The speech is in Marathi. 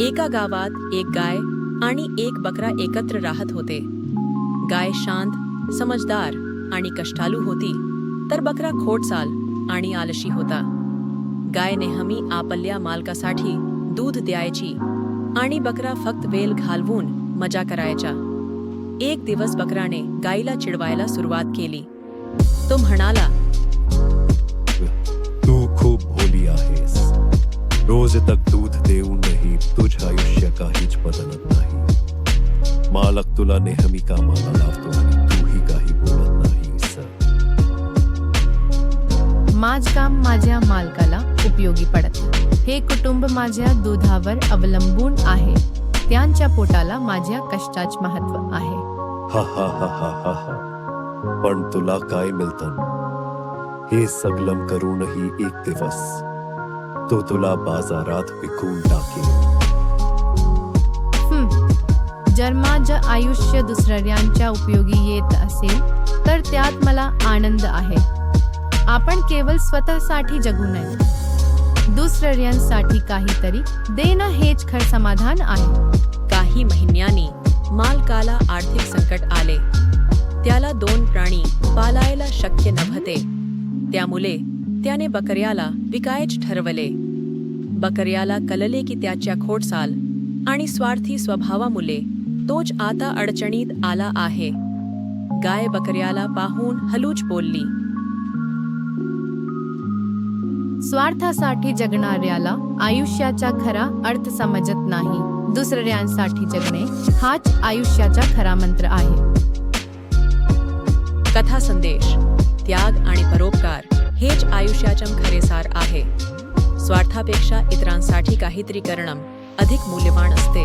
एका गावात एक गाय आणि एक बकरा एकत्र राहत होते. गाय शांत, समजदार आणि कष्टाळू होती, तर बकरा खोडसाल आणि आळशी होता. गाय नेहमी आपल्या मालकासाठी दूध द्यायची आणि बकरा फक्त वेळ घालवून मजा करायचा. एक दिवस बकराने गायीला चिडवायला सुरुवात केली. तो म्हणाला, तू खूप भोली आहेस. रोज तक दूध देऊनही तुझं आयुष्य काहीच बदलत नाही. मालक तुला नेहमी कामाला लावतो आणि तूही काही बोलत नाहीस. माझं काम माझ्या मालकाला उपयोगी पडते. हे कुटुंब माझ्या दुधावर अवलंबून आहे. त्यांच्या पोटाला माझ्या कष्टाचे महत्त्व आहे. हा हा हा हा हा हा. पण तुला काय मिळतं? हे सगळं करूनही एक दिवस तो तुला बाजारात विकून टाकेल. जर माझं आयुष्य दुसऱ्यांच्या उपयोगी येत असेल तर त्यात मला आनंद आहे. आपण केवळ स्वतःसाठी जगू नये, दुसऱ्यांसाठी काहीतरी देणं हेच खरं समाधान आहे. काही महिन्यांनी मालकाला आर्थिक संकट आले. त्याला 2 प्राणी पालायला शक्य नव्हते. त्यामुळे त्याने बकऱ्याला विकायचे ठरवले. बकऱ्याला कळले की त्याच्या खोडसाल आणि स्वार्थी स्वभावामुळे तोच आता अडचणीत आला आहे. गाय बकऱ्याला पाहून हळूच बोलली, स्वार्थासाठी जगणाऱ्याला आयुष्याचा खरा अर्थ समजत नाही. दुसऱ्यांसाठी जगणे हाच आयुष्याचा खरा मंत्र आहे. कथा संदेश: त्याग आणि परोपकार हेच आयुष्याचे खरे सार आहे. स्वार्थापेक्षा इतरांसाठी काहीतरी करणं अधिक मूल्यवान असते.